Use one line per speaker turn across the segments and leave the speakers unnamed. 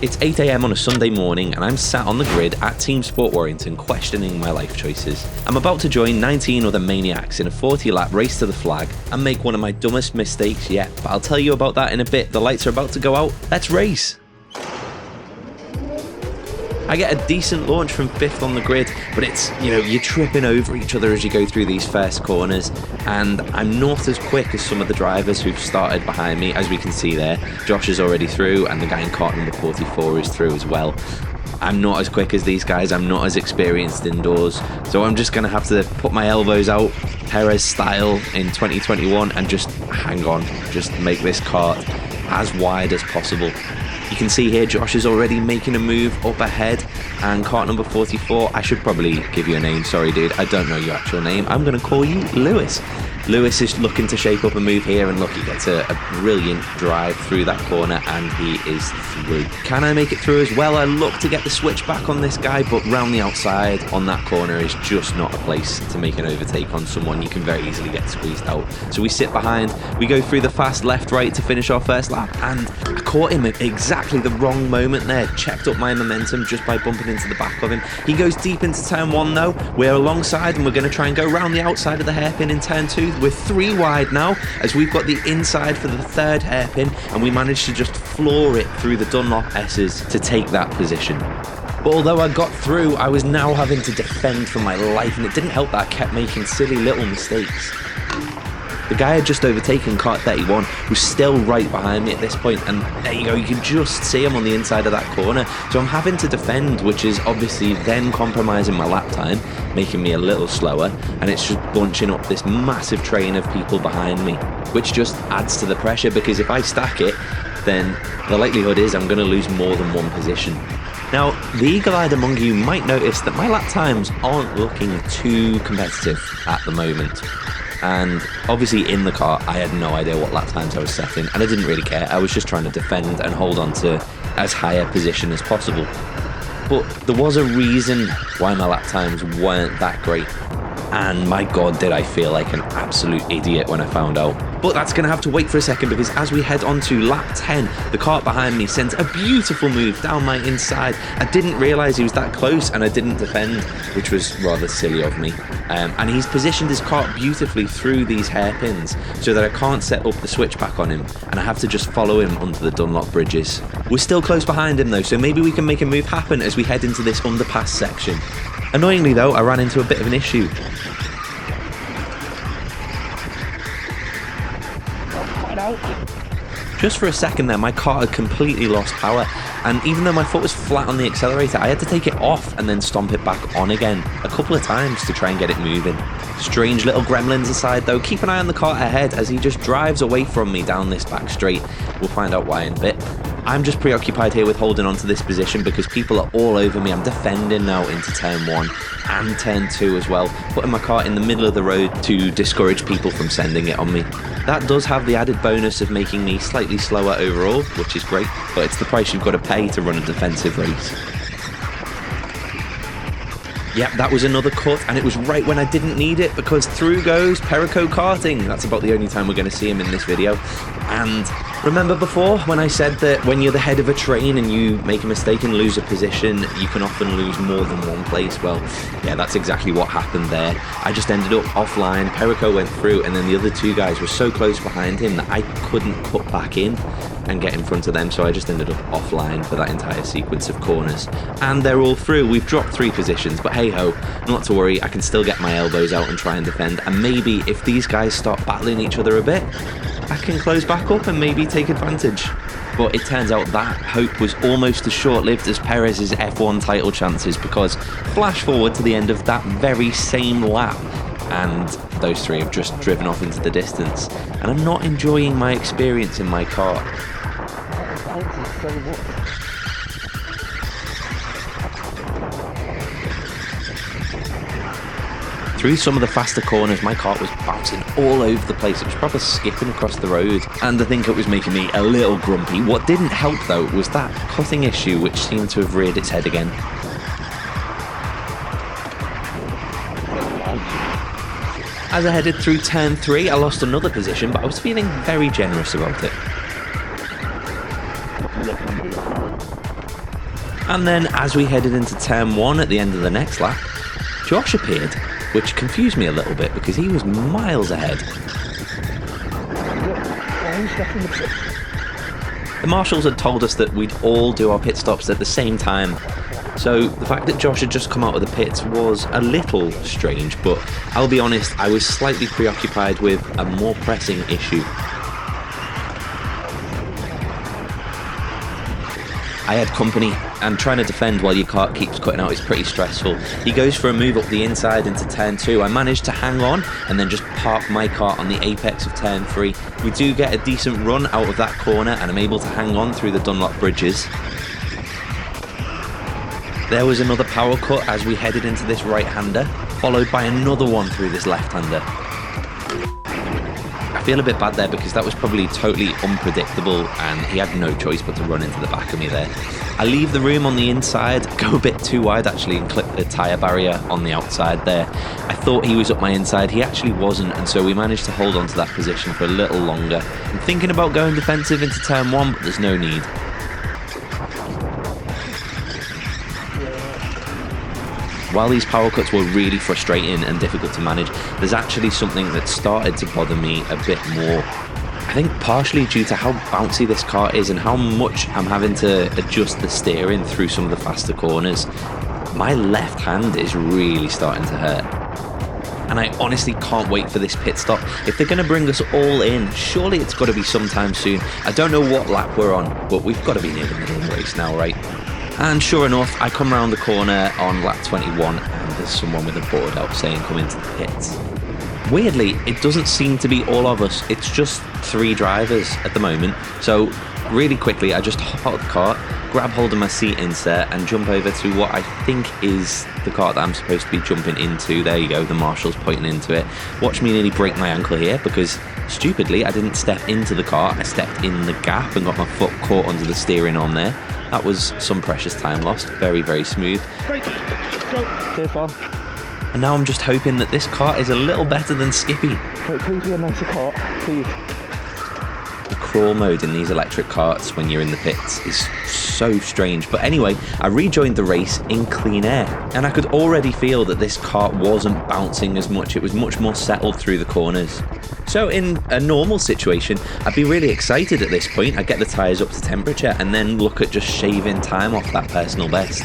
It's 8 AM on a Sunday morning and I'm sat on the grid at TeamSport Warrington questioning my life choices. I'm about to join 19 other maniacs in a 40-lap race to the flag and make one of my dumbest mistakes yet, but I'll tell you about that in a bit. The lights are about to go out. Let's race! I get a decent launch from 5th on the grid, but it's, you're tripping over each other as you go through these first corners, and I'm not as quick as some of the drivers who've started behind me. As we can see there, Josh is already through, and the guy in kart number 44 is through as well. I'm not as quick as these guys, I'm not as experienced indoors, so I'm just going to have to put my elbows out, Perez style in 2021, and just hang on, just make this kart as wide as possible. You can see here Josh is already making a move up ahead, and kart number 44, I should probably give you a name, sorry dude, I don't know your actual name, I'm going to call you Lewis. Lewis is looking to shape up a move here, and look, he gets a brilliant drive through that corner and he is through. Can I make it through as well? I look to get the switch back on this guy, but round the outside on that corner is just not a place to make an overtake on someone. You can very easily get squeezed out. So we sit behind, we go through the fast left-right to finish our first lap, and I caught him at exactly the wrong moment there. Checked up my momentum just by bumping into the back of him. He goes deep into turn 1 though. We're alongside and we're going to try and go round the outside of the hairpin in turn 2. We're 3 wide now as we've got the inside for the 3rd hairpin, and we managed to just floor it through the Dunlop S's to take that position. But although I got through, I was now having to defend for my life, and it didn't help that I kept making silly little mistakes. The guy had just overtaken kart 31 was still right behind me at this point, and there you go, you can just see him on the inside of that corner. So I'm having to defend, which is obviously then compromising my lap time, making me a little slower, and it's just bunching up this massive train of people behind me, which just adds to the pressure, because if I stack it, then the likelihood is I'm going to lose more than one position. Now, the eagle-eyed among you might notice that my lap times aren't looking too competitive at the moment. And obviously in the car I had no idea what lap times I was setting, and I didn't really care. I was just trying to defend and hold on to as high a position as possible. But there was a reason why my lap times weren't that great, and my god did I feel like an absolute idiot when I found out. But that's going to have to wait for a second, because as we head on to lap 10, the kart behind me sends a beautiful move down my inside. I didn't realise he was that close and I didn't defend, which was rather silly of me. And he's positioned his kart beautifully through these hairpins so that I can't set up the switch back on him, and I have to just follow him onto the Dunlop bridges. We're still close behind him though, so maybe we can make a move happen as we head into this underpass section. Annoyingly though, I ran into a bit of an issue. Just for a second there, my car had completely lost power, and even though my foot was flat on the accelerator, I had to take it off and then stomp it back on again a couple of times to try and get it moving. Strange little gremlins aside though, keep an eye on the kart ahead as he just drives away from me down this back straight. We'll find out why in a bit. I'm just preoccupied here with holding on to this position because people are all over me. I'm defending now into turn 1 and turn 2 as well, putting my car in the middle of the road to discourage people from sending it on me. That does have the added bonus of making me slightly slower overall, which is great, but it's the price you've got to pay to run a defensive race. Yep, that was another cut, and it was right when I didn't need it, because through goes Perico Karting. That's about the only time we're going to see him in this video. And remember before when I said that when you're the head of a train and you make a mistake and lose a position, you can often lose more than one place? Well, yeah, that's exactly what happened there. I just ended up offline, Perico went through, and then the other 2 guys were so close behind him that I couldn't cut back in and get in front of them, so I just ended up offline for that entire sequence of corners. And they're all through. We've dropped 3 positions, but hey ho, not to worry, I can still get my elbows out and try and defend, and maybe if these guys start battling each other a bit, I can close back up and maybe take advantage. But it turns out that hope was almost as short-lived as Perez's F1 title chances, because flash forward to the end of that very same lap, and those 3 have just driven off into the distance, and I'm not enjoying my experience in my car. Through some of the faster corners, my kart was bouncing all over the place. It was proper skipping across the road, and I think it was making me a little grumpy. What didn't help though was that cutting issue, which seemed to have reared its head again. As I headed through turn 3, I lost another position, but I was feeling very generous about it. And then as we headed into turn 1 at the end of the next lap, Josh appeared, which confused me a little bit because he was miles ahead. The marshals had told us that we'd all do our pit stops at the same time, so the fact that Josh had just come out of the pits was a little strange, but I'll be honest, I was slightly preoccupied with a more pressing issue. I had company, and trying to defend while your kart keeps cutting out is pretty stressful. He goes for a move up the inside into turn 2. I managed to hang on and then just park my kart on the apex of turn 3. We do get a decent run out of that corner and I'm able to hang on through the Dunlop bridges. There was another power cut as we headed into this right-hander, followed by another one through this left-hander. I feel a bit bad there because that was probably totally unpredictable and he had no choice but to run into the back of me there. I leave the room on the inside, go a bit too wide actually and clip the tyre barrier on the outside there. I thought he was up my inside, he actually wasn't, and so we managed to hold on to that position for a little longer. I'm thinking about going defensive into turn 1, but there's no need. While these power cuts were really frustrating and difficult to manage, there's actually something that started to bother me a bit more. I think partially due to how bouncy this car is and how much I'm having to adjust the steering through some of the faster corners. My left hand is really starting to hurt. And I honestly can't wait for this pit stop. If they're going to bring us all in, surely it's got to be sometime soon. I don't know what lap we're on, but we've got to be near the middle of the race now, right? And sure enough, I come around the corner on lap 21 and there's someone with a board out saying come into the pits. Weirdly, it doesn't seem to be all of us, it's just 3 drivers at the moment. So really quickly, I just hop out of the cart, grab hold of my seat insert and jump over to what I think is the cart that I'm supposed to be jumping into. There you go, the marshal's pointing into it. Watch me nearly break my ankle here because stupidly I didn't step into the cart, I stepped in the gap and got my foot caught under the steering on there. That was some precious time lost, very, very smooth.
Great. Go. Careful.
And now I'm just hoping that this kart is a little better than Skippy.
Wait, please be a nicer kart, please.
The crawl mode in these electric karts when you're in the pits is so strange. But anyway, I rejoined the race in clean air. And I could already feel that this kart wasn't bouncing as much. It was much more settled through the corners. So in a normal situation, I'd be really excited at this point. I'd get the tyres up to temperature and then look at just shaving time off that personal best.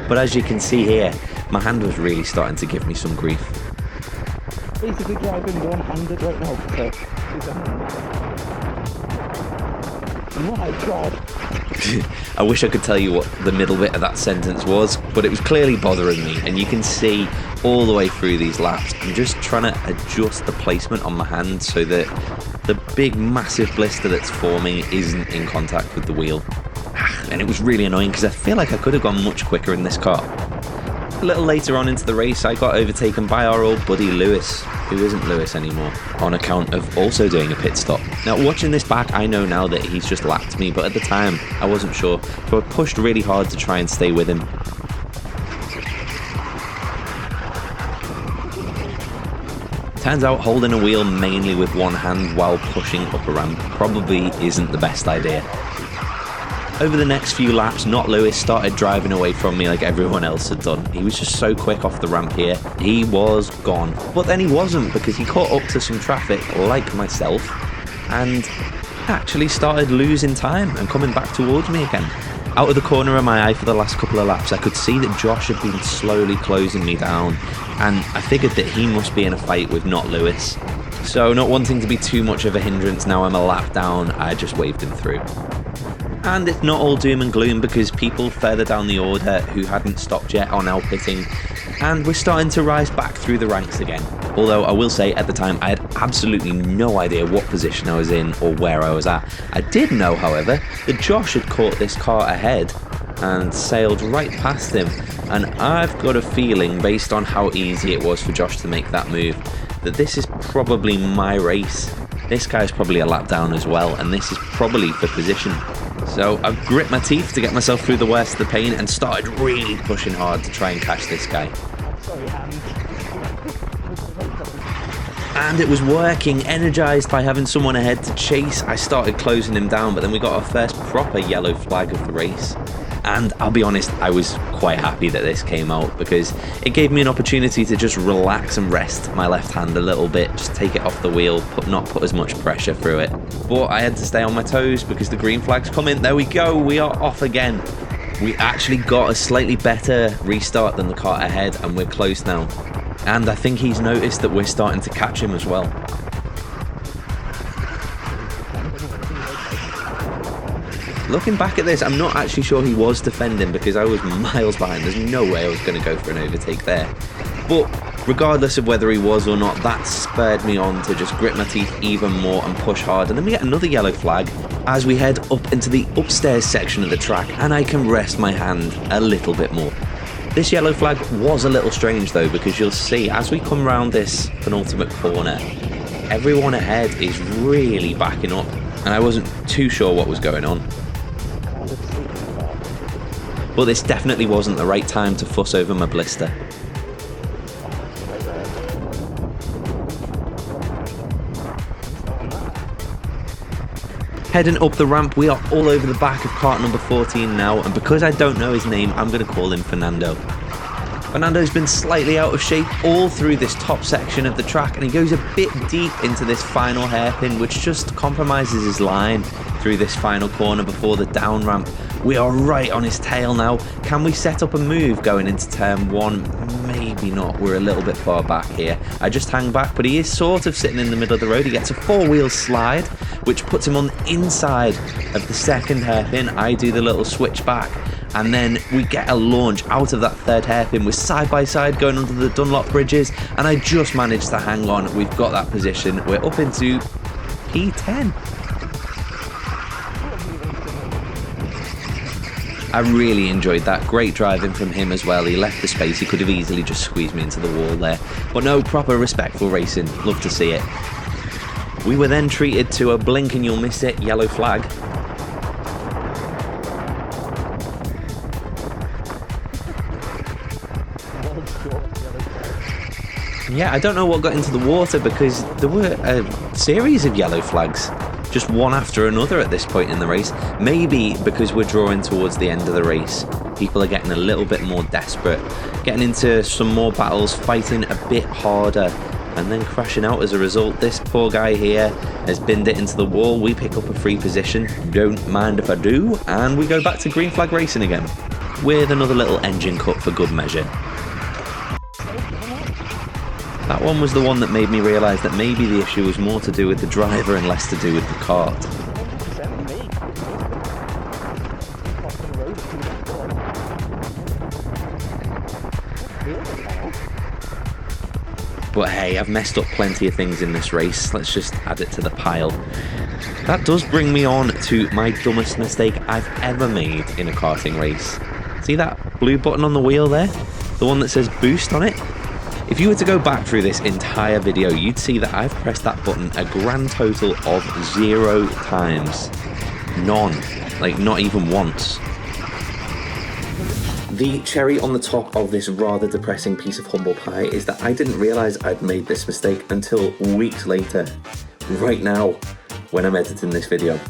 But as you can see here, my hand was really starting to give me some grief.
Basically driving one-handed right now, so... Oh my god!
I wish I could tell you what the middle bit of that sentence was, but it was clearly bothering me, and you can see all the way through these laps, I'm just trying to adjust the placement on my hand so that the big massive blister that's forming isn't in contact with the wheel. And it was really annoying because I feel like I could have gone much quicker in this car. A little later on into the race, I got overtaken by our old buddy Lewis, who isn't Lewis anymore, on account of also doing a pit stop. Now, watching this back, I know now that he's just lapped me, but at the time, I wasn't sure, so I pushed really hard to try and stay with him. Turns out holding a wheel mainly with one hand while pushing up a ramp probably isn't the best idea. Over the next few laps, not Lewis started driving away from me like everyone else had done. He was just so quick off the ramp here. He was gone. But then he wasn't, because he caught up to some traffic like myself and actually started losing time and coming back towards me again. Out of the corner of my eye for the last couple of laps, I could see that Josh had been slowly closing me down, and I figured that he must be in a fight with not Lewis. So not wanting to be too much of a hindrance now I'm a lap down, I just waved him through. And it's not all doom and gloom, because people further down the order who hadn't stopped yet are now pitting, and we're starting to rise back through the ranks again. Although I will say at the time I had absolutely no idea what position I was in or where I was at. I did know, however, that Josh had caught this car ahead and sailed right past him, and I've got a feeling, based on how easy it was for Josh to make that move, that this is probably my race. This guy's probably a lap down as well, and this is probably for position. So I've grit my teeth to get myself through the worst of the pain and started really pushing hard to try and catch this guy. And it was working. Energised by having someone ahead to chase, I started closing him down, but then we got our first proper yellow flag of the race. And I'll be honest, I was quite happy that this came out because it gave me an opportunity to just relax and rest my left hand a little bit, just take it off the wheel, not put as much pressure through it. But I had to stay on my toes because the green flag's coming. There we go, we are off again. We actually got a slightly better restart than the kart ahead, and we're close now. And I think he's noticed that we're starting to catch him as well. Looking back at this, I'm not actually sure he was defending because I was miles behind. There's no way I was going to go for an overtake there. But regardless of whether he was or not, that spurred me on to just grit my teeth even more and push hard. And then we get another yellow flag as we head up into the upstairs section of the track, and I can rest my hand a little bit more. This yellow flag was a little strange though, because you'll see as we come around this penultimate corner, everyone ahead is really backing up, and I wasn't too sure what was going on. But this definitely wasn't the right time to fuss over my blister. Heading up the ramp, we are all over the back of kart number 14 now, and because I don't know his name, I'm going to call him Fernando. Fernando's been slightly out of shape all through this top section of the track, and he goes a bit deep into this final hairpin, which just compromises his line through this final corner before the down ramp. We are right on his tail now. Can we set up a move going into turn 1? Maybe not. We're a little bit far back here. I just hang back, but he is sort of sitting in the middle of the road. He gets a 4-wheel slide, which puts him on the inside of the second hairpin. I do the little switch back, and then we get a launch out of that third hairpin. We're side by side going under the Dunlop bridges, and I just managed to hang on. We've got that position. We're up into P10. I really enjoyed that. Great driving from him as well. He left the space. He could have easily just squeezed me into the wall there. But no, proper respectful racing. Love to see it. We were then treated to a blink and you'll miss it yellow flag. Yeah, I don't know what got into the water because there were a series of yellow flags, just one after another at this point in the race. Maybe because we're drawing towards the end of the race, people are getting a little bit more desperate, getting into some more battles, fighting a bit harder, and then crashing out as a result. This poor guy here has binned it into the wall. We pick up a free position, don't mind if I do, and we go back to green flag racing again with another little engine cut for good measure. That one was the one that made me realise that maybe the issue was more to do with the driver and less to do with the kart. But hey, I've messed up plenty of things in this race. Let's just add it to the pile. That does bring me on to my dumbest mistake I've ever made in a karting race. See that blue button on the wheel there? The one that says boost on it? If you were to go back through this entire video, you'd see that I've pressed that button a grand total of 0 times. None. Like, not even once. The cherry on the top of this rather depressing piece of humble pie is that I didn't realise I'd made this mistake until weeks later. Right now, when I'm editing this video.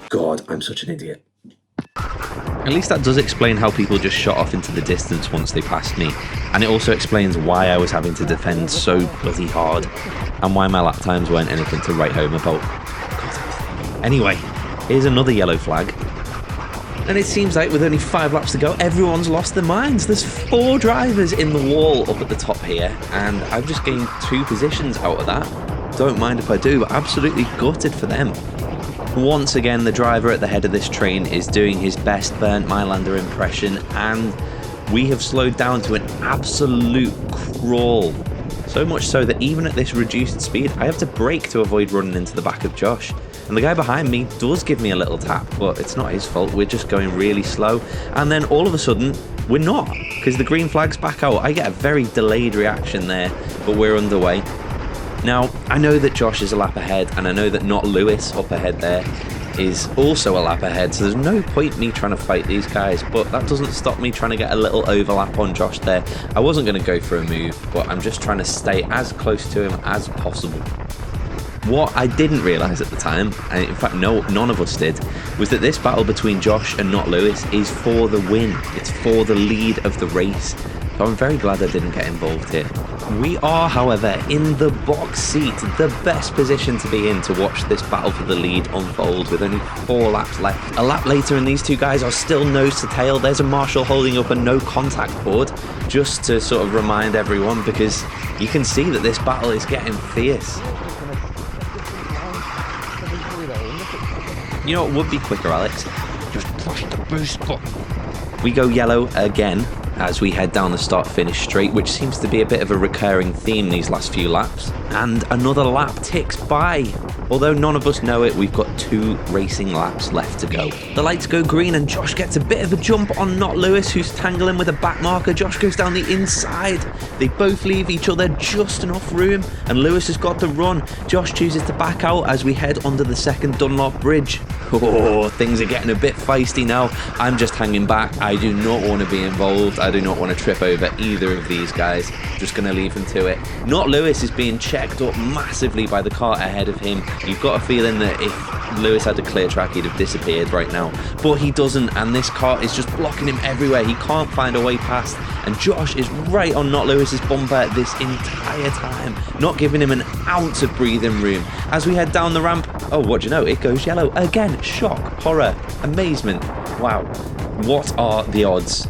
God, I'm such an idiot. At least that does explain how people just shot off into the distance once they passed me, and it also explains why I was having to defend so bloody hard, and why my lap times weren't anything to write home about. God. Anyway, here's another yellow flag, and it seems like with only 5 laps to go, everyone's lost their minds. There's 4 drivers in the wall up at the top here, and I've just gained 2 positions out of that. Don't mind if I do, but absolutely gutted for them. Once again, the driver at the head of this train is doing his best Bernd Mailander impression, and we have slowed down to an absolute crawl. So much so that even at this reduced speed, I have to brake to avoid running into the back of Josh. And the guy behind me does give me a little tap, but it's not his fault. We're just going really slow. And then all of a sudden, we're not, because the green flag's back out. I get a very delayed reaction there, but we're underway. Now, I know that Josh is a lap ahead, and I know that not Lewis up ahead there is also a lap ahead, so there's no point me trying to fight these guys, but that doesn't stop me trying to get a little overlap on Josh there. I wasn't going to go for a move, but I'm just trying to stay as close to him as possible. What I didn't realise at the time, and in fact none of us did, was that this battle between Josh and Not Lewis is for the win. It's for the lead of the race. So I'm very glad I didn't get involved here. We are, however, in the box seat, the best position to be in to watch this battle for the lead unfold with only 4 laps left. A lap later and these two guys are still nose to tail. There's a marshal holding up a no contact board just to sort of remind everyone, because you can see that this battle is getting fierce. You know what would be quicker, Alex? Just push the boost button. We go yellow again as we head down the start-finish straight, which seems to be a bit of a recurring theme these last few laps. And another lap ticks by. Although none of us know it, we've got 2 racing laps left to go. The lights go green and Josh gets a bit of a jump on Not Lewis, who's tangling with a back marker. Josh goes down the inside. They both leave each other just enough room, and Lewis has got the run. Josh chooses to back out as we head under the second Dunlop bridge. Oh, things are getting a bit feisty now. I'm just hanging back. I do not want to be involved. I do not want to trip over either of these guys. Just going to leave them to it. Not Lewis is being checked up massively by the car ahead of him. You've got a feeling that if Lewis had a clear track, he'd have disappeared right now. But he doesn't, and this car is just blocking him everywhere. He can't find a way past. And Josh is right on Not Lewis's bumper this entire time, not giving him an ounce of breathing room. As we head down the ramp, oh, what do you know? It goes yellow again. Shock, horror, amazement. Wow, what are the odds?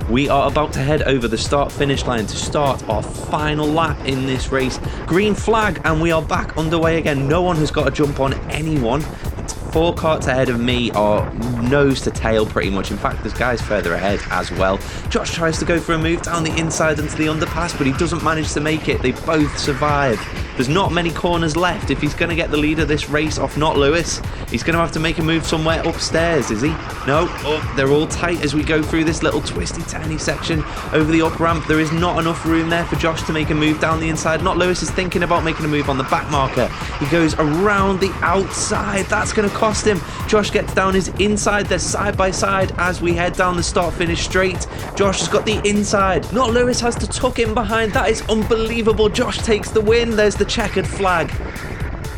We are about to head over the start-finish line to start our final lap in this race. Green flag, and we are back underway again. No one has got a jump on anyone. 4 karts ahead of me are nose to tail pretty much. In fact, there's guys further ahead as well. Josh tries to go for a move down the inside into the underpass, but he doesn't manage to make it. They both survive. There's not many corners left. If he's going to get the lead of this race off Not Lewis, he's going to have to make a move somewhere upstairs, is he? No. Oh, they're all tight as we go through this little twisty, turny section over the up ramp. There is not enough room there for Josh to make a move down the inside. Not Lewis is thinking about making a move on the back marker. He goes around the outside. That's going to cost him. Josh gets down his inside. They're side by side as we head down the start-finish straight. Josh has got the inside. Not Lewis has to tuck in behind. That is unbelievable. Josh takes the win. There's the checkered flag,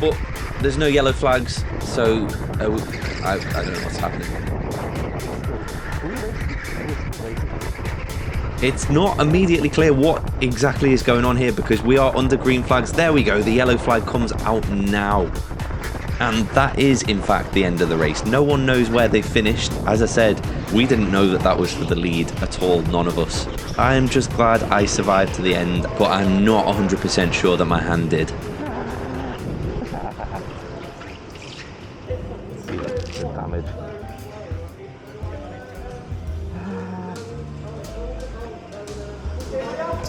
but there's no yellow flags, so I don't know what's happening. It's not immediately clear what exactly is going on here because we are under green flags. There we go, the yellow flag comes out now. And that is, in fact, the end of the race. No one knows where they finished. As I said, we didn't know that that was for the lead at all, none of us. I am just glad I survived to the end, but I'm not 100% sure that my hand did. Damage.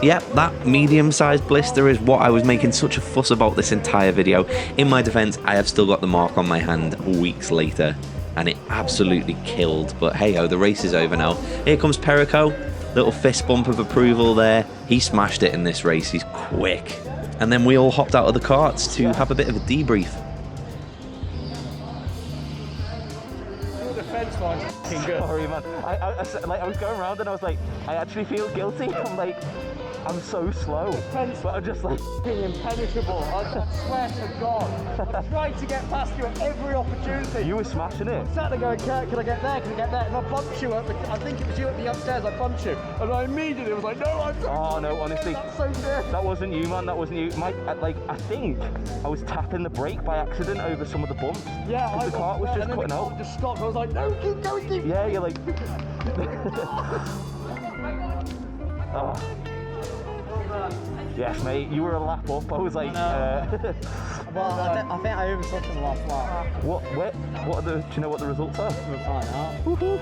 Yep, that medium-sized blister is what I was making such a fuss about this entire video. In my defense, I have still got the mark on my hand weeks later, and it absolutely killed. But hey-ho, the race is over now. Here comes Perico. Little fist bump of approval there. He smashed it in this race. He's quick. And then we all hopped out of the karts to have a bit of a debrief.
Sorry, man. I was going around and I was like, I actually feel guilty. I'm so slow, but I'm just like
impenetrable. I swear to God. I tried to get past you at every opportunity.
You were smashing it.
I sat there going, can I get there? Can I get there? And I bumped you at I think it was you at the upstairs. I bumped you, and I immediately was like, no, I'm.
Oh no, honestly,
that's so good.
That wasn't you, man. That wasn't you. I think I was tapping the brake by accident over some of the bumps.
Yeah,
the cart was just cutting out.
Just stopped. I was like, no, keep going, keep.
Yeah, you're like. Oh. Yes, mate, you were a lap up. I was like,
Well, I think I overtook in the last lap.
What are the? Do you know what the results are?
We'll find out.
Woohoo!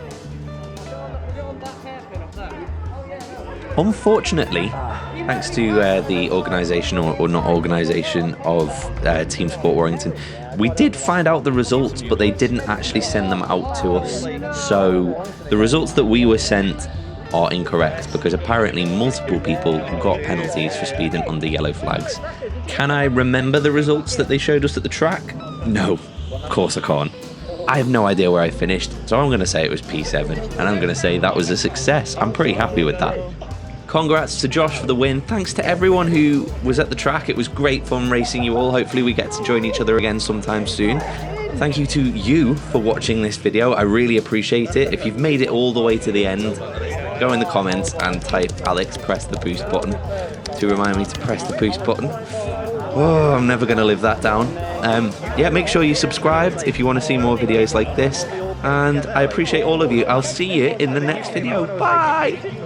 Unfortunately, thanks to the organisation or not organisation of TeamSport Warrington, we did find out the results, but they didn't actually send them out to us. So the results that we were sent are incorrect because apparently multiple people got penalties for speeding under yellow flags. Can I remember the results that they showed us at the track? No, of course I can't. I have no idea where I finished, so I'm going to say it was P7, and I'm going to say that was a success. I'm pretty happy with that. Congrats to Josh for the win. Thanks to everyone who was at the track. It was great fun racing you all. Hopefully we get to join each other again sometime soon. Thank you to you for watching this video. I really appreciate it. If you've made it all the way to the end, go in the comments and type Alex press the boost button to remind me to press the boost button. Oh, I'm never going to live that down. Yeah, make sure you subscribed if you want to see more videos like this. And I appreciate all of you. I'll see you in the next video. Bye!